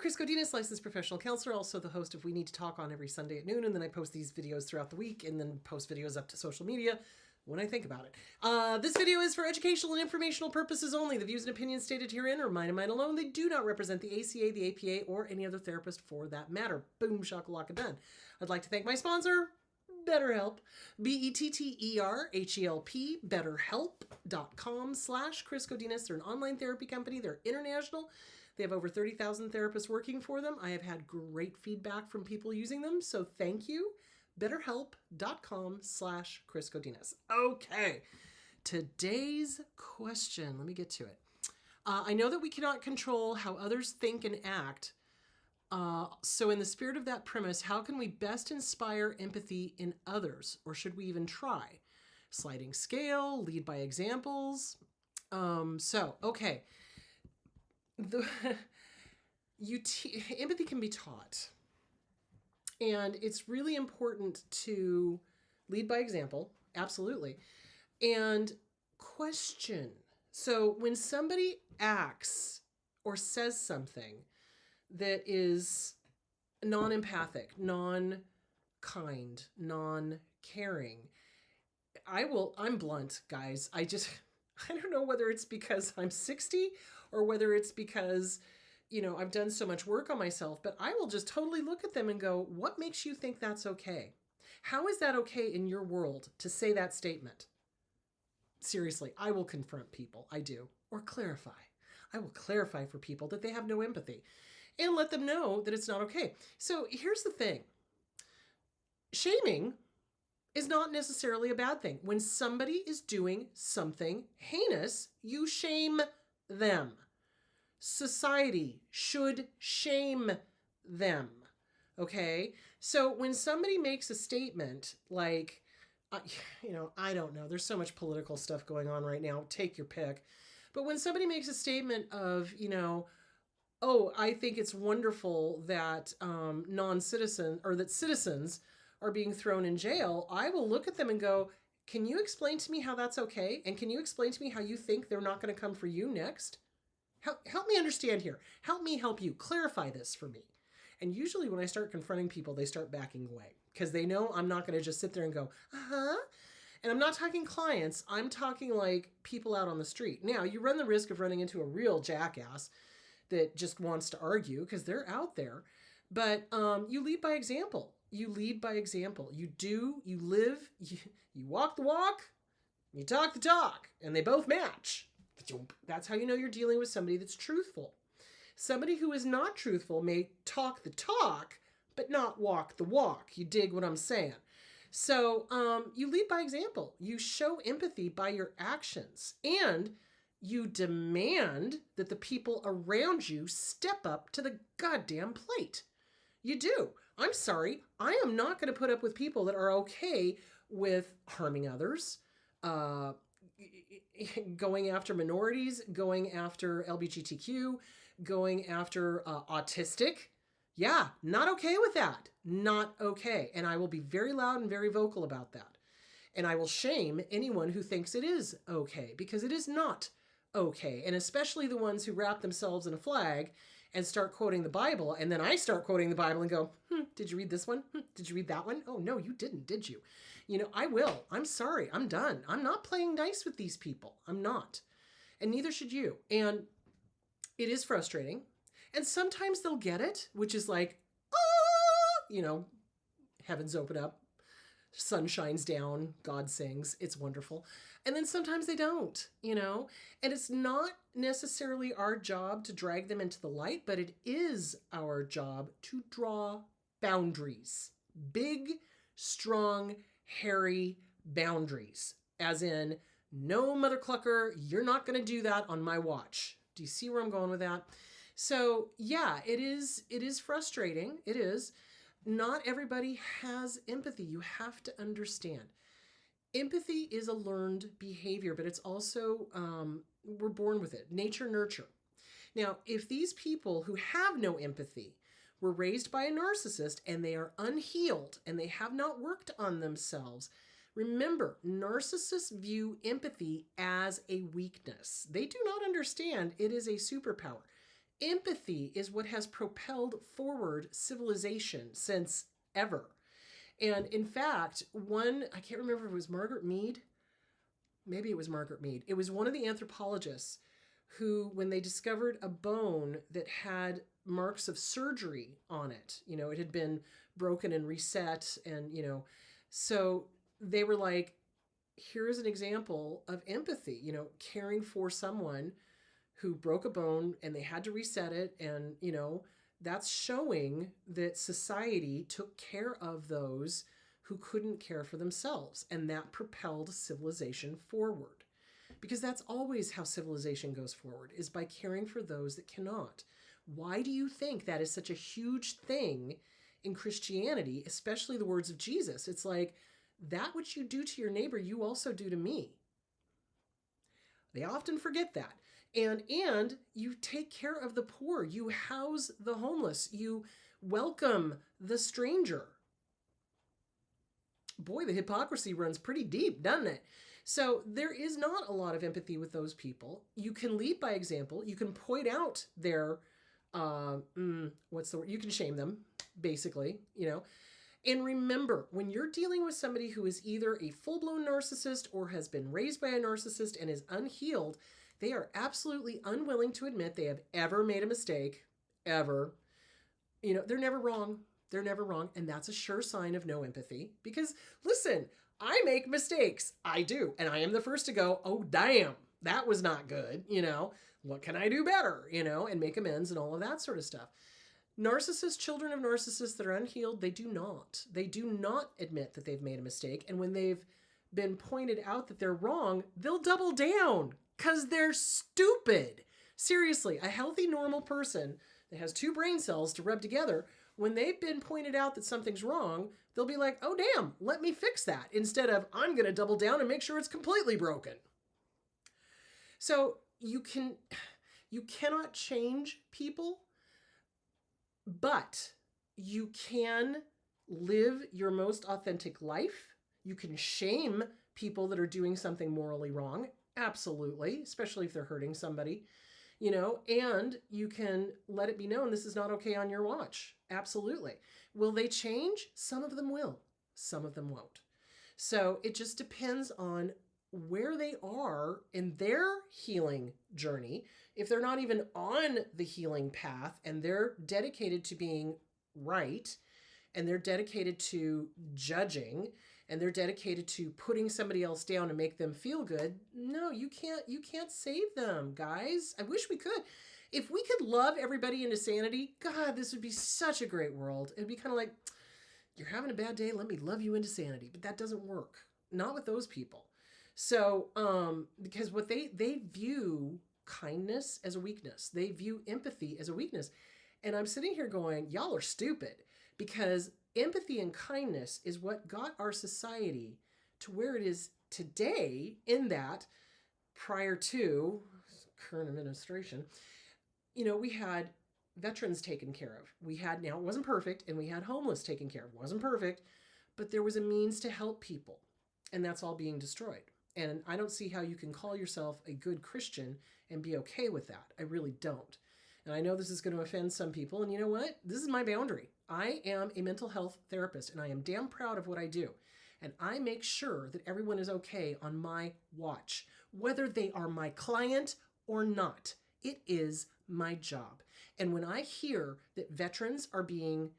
Chris Godinez, licensed professional counselor, also the host of We Need to Talk on every Sunday at noon, and then I post these videos throughout the week and then post videos up to social media when I think about it. This video is for educational and informational purposes only. The views and opinions stated herein are mine and mine alone. They do not represent the ACA, the APA, or any other therapist for that matter. Boom, shakalaka done. I'd like to thank my sponsor, BetterHelp, BetterHelp, betterhelp.com/Chris Godinez. They're an online therapy company. They're international. They have over 30,000 therapists working for them. I have had great feedback from people using them, so thank you. BetterHelp.com/Chris Godinez. Okay, today's question. Let me get to it. I know that we cannot control how others think and act. So in the spirit of that premise, how can we best inspire empathy in others? Or should we even try? Sliding scale, lead by examples. Okay. Empathy can be taught. And it's really important to lead by example. Absolutely. And question. So when somebody acts or says something that is non-empathic, non-kind, non-caring, I'm blunt, guys. I don't know whether it's because I'm 60 or whether it's because, I've done so much work on myself, but I will just totally look at them and go, what makes you think that's okay? How is that okay in your world to say that statement? Seriously, I will confront people. I do. Or clarify. I will clarify for people that they have no empathy and let them know that it's not okay. So here's the thing. Shaming is not necessarily a bad thing. When somebody is doing something heinous, you shame them. Society should shame them. Okay? So when somebody makes a statement like, I don't know, there's so much political stuff going on right now, take your pick. But when somebody makes a statement of, oh, I think it's wonderful that that citizens are being thrown in jail, I will look at them and go, can you explain to me how that's okay? And can you explain to me how you think they're not going to come for you next? Help me understand here. Help me help you. Clarify this for me. And usually when I start confronting people, they start backing away because they know I'm not going to just sit there and go, uh-huh. And I'm not talking clients. I'm talking like people out on the street. Now, you run the risk of running into a real jackass that just wants to argue because they're out there. But you lead by example. You lead by example. You live, you walk the walk, you talk the talk, and they both match. That's how you know you're dealing with somebody that's truthful. Somebody who is not truthful may talk the talk, but not walk the walk. You dig what I'm saying? So you lead by example. You show empathy by your actions. And you demand that the people around you step up to the goddamn plate. You do. I'm sorry. I am not going to put up with people that are okay with harming others, going after minorities, going after LGBTQ, going after autistic. Yeah, not okay with that. Not okay. And I will be very loud and very vocal about that. And I will shame anyone who thinks it is okay, because it is not okay. And especially the ones who wrap themselves in a flag and start quoting the Bible. And then I start quoting the Bible and go, did you read this one? Did you read that one? Oh, no, you didn't, did you? I will. I'm sorry. I'm done. I'm not playing nice with these people. I'm not. And neither should you. And it is frustrating. And sometimes they'll get it, which is like, heavens open up, sun shines down, God sings, it's wonderful. And then sometimes they don't, and it's not necessarily our job to drag them into the light, but it is our job to draw boundaries, big, strong, hairy boundaries, as in, no mother clucker, you're not going to do that on my watch. Do you see where I'm going with that? So yeah, it is frustrating. It is. Not everybody has empathy. You have to understand. Empathy is a learned behavior, but it's also, we're born with it. Nature, nurture. Now, if these people who have no empathy were raised by a narcissist and they are unhealed and they have not worked on themselves, remember, narcissists view empathy as a weakness. They do not understand it is a superpower. Empathy is what has propelled forward civilization since ever. And in fact, I can't remember if it was Margaret Mead. Maybe it was Margaret Mead. It was one of the anthropologists who, when they discovered a bone that had marks of surgery on it, it had been broken and reset, and, so they were like, here's an example of empathy, caring for someone who broke a bone and they had to reset it. And, that's showing that society took care of those who couldn't care for themselves. And that propelled civilization forward. Because that's always how civilization goes forward, is by caring for those that cannot. Why do you think that is such a huge thing in Christianity, especially the words of Jesus? It's like, that which you do to your neighbor, you also do to me. They often forget that. And you take care of the poor. You house the homeless. You welcome the stranger. Boy, the hypocrisy runs pretty deep, doesn't it? So there is not a lot of empathy with those people. You can lead by example. You can point out their, what's the word? You can shame them, basically, And remember, when you're dealing with somebody who is either a full-blown narcissist or has been raised by a narcissist and is unhealed, they are absolutely unwilling to admit they have ever made a mistake, ever. They're never wrong. They're never wrong. And that's a sure sign of no empathy. Because, listen, I make mistakes. I do. And I am the first to go, oh, damn, that was not good. What can I do better? And make amends and all of that sort of stuff. Narcissists, children of narcissists that are unhealed, they do not. They do not admit that they've made a mistake. And when they've been pointed out that they're wrong, they'll double down because they're stupid. Seriously, a healthy, normal person that has two brain cells to rub together, when they've been pointed out that something's wrong, they'll be like, oh, damn, let me fix that. Instead of, I'm going to double down and make sure it's completely broken. So you cannot change people, but you can live your most authentic life. You can shame people that are doing something morally wrong. Absolutely. Especially if they're hurting somebody, and you can let it be known this is not okay on your watch. Absolutely. Will they change? Some of them will. Some of them won't. So it just depends on where they are in their healing journey. If they're not even on the healing path and they're dedicated to being right, and they're dedicated to judging, and they're dedicated to putting somebody else down to make them feel good, no, you can't save them, guys. I wish we could. If we could love everybody into sanity, God, this would be such a great world. It'd be kind of like, you're having a bad day, let me love you into sanity. But that doesn't work. Not with those people. So, because what they view kindness as a weakness. They view empathy as a weakness. And I'm sitting here going, y'all are stupid, because empathy and kindness is what got our society to where it is today, in that prior to current administration, we had veterans taken care of. Now it wasn't perfect, and we had homeless taken care of. It wasn't perfect, but there was a means to help people, and that's all being destroyed. And I don't see how you can call yourself a good Christian and be okay with that. I really don't. And I know this is going to offend some people. And you know what? This is my boundary. I am a mental health therapist, and I am damn proud of what I do. And I make sure that everyone is okay on my watch, whether they are my client or not. It is my job. And when I hear that veterans are being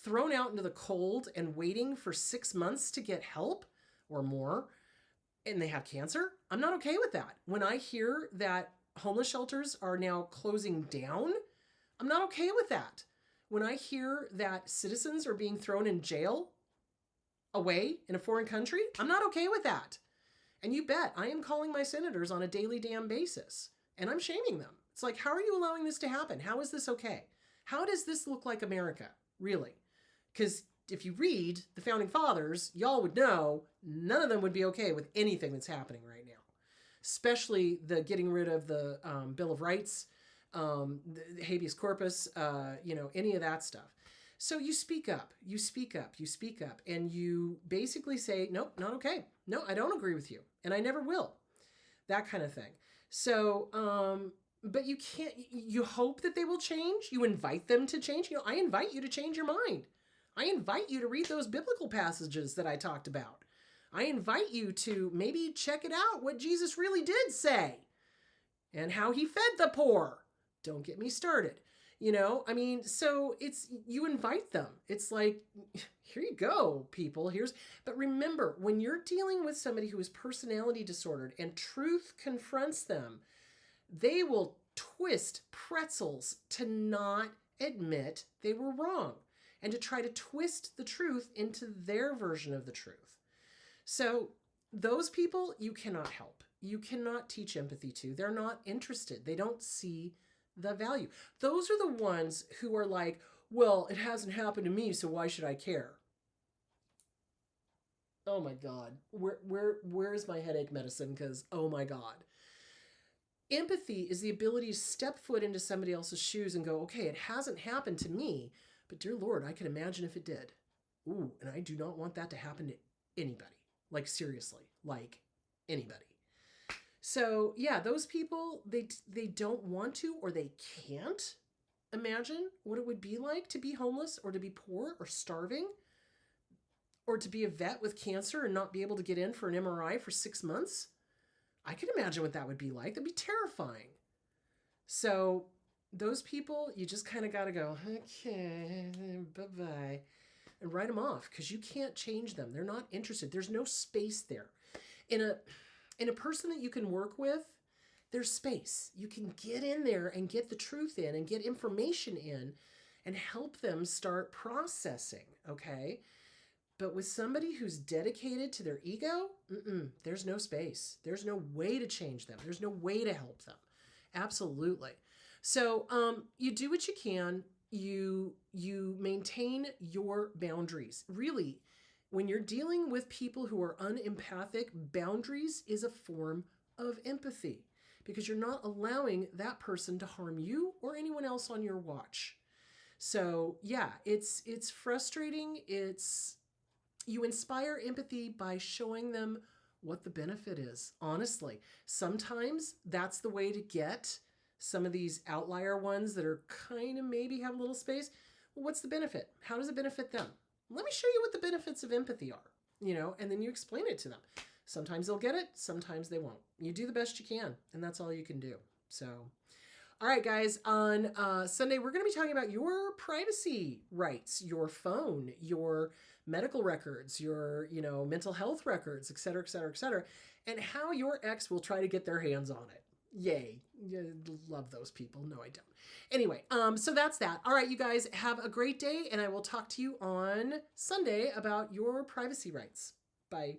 thrown out into the cold and waiting for 6 months to get help or more, and they have cancer, I'm not okay with that. When I hear that homeless shelters are now closing down, I'm not okay with that. When I hear that citizens are being thrown in jail away in a foreign country, I'm not okay with that. And you bet I am calling my senators on a daily damn basis, and I'm shaming them. It's like, how are you allowing this to happen? How is this okay? How does this look like America, really? Because if you read the Founding Fathers, y'all would know none of them would be okay with anything that's happening right now, especially the getting rid of the Bill of Rights, the habeas corpus, any of that stuff. So you speak up, and you basically say, nope, not okay. No, I don't agree with you, and I never will. That kind of thing. So but you can't, you hope that they will change. You invite them to change. I invite you to change your mind. I invite you to read those biblical passages that I talked about. I invite you to maybe check it out, what Jesus really did say and how he fed the poor. Don't get me started. So you invite them. It's like, here you go, people. But remember, when you're dealing with somebody who is personality disordered and truth confronts them, they will twist pretzels to not admit they were wrong and to try to twist the truth into their version of the truth. So those people you cannot help. You cannot teach empathy to. They're not interested. They don't see the value. Those are the ones who are like, well, it hasn't happened to me, so why should I care? Oh my God. Where is my headache medicine? Because, oh my God. Empathy is the ability to step foot into somebody else's shoes and go, okay, it hasn't happened to me, but dear Lord, I can imagine if it did. Ooh, and I do not want that to happen to anybody. Like, seriously, like anybody. So yeah, those people, they don't want to, or they can't imagine what it would be like to be homeless or to be poor or starving or to be a vet with cancer and not be able to get in for an MRI for 6 months. I can imagine what that would be like. That'd be terrifying. So those people, you just kind of got to go, okay, bye-bye, and write them off because you can't change them. They're not interested. There's no space there. In a person that you can work with, there's space. You can get in there and get the truth in and get information in and help them start processing, okay? But with somebody who's dedicated to their ego, there's no space. There's no way to change them. There's no way to help them. Absolutely. So you do what you can. You maintain your boundaries. Really, when you're dealing with people who are unempathic, boundaries is a form of empathy because you're not allowing that person to harm you or anyone else on your watch. So yeah, it's frustrating. You inspire empathy by showing them what the benefit is. Honestly, sometimes that's the way to get some of these outlier ones that are kind of maybe have a little space. Well, what's the benefit? How does it benefit them? Let me show you what the benefits of empathy are, and then you explain it to them. Sometimes they'll get it, sometimes they won't. You do the best you can, and that's all you can do. So, all right, guys, on Sunday, we're going to be talking about your privacy rights, your phone, your medical records, your, mental health records, et cetera, et cetera, et cetera, and how your ex will try to get their hands on it. Yay. Love those people. No, I don't. Anyway, so that's that. All right, you guys have a great day, and I will talk to you on Sunday about your privacy rights. Bye.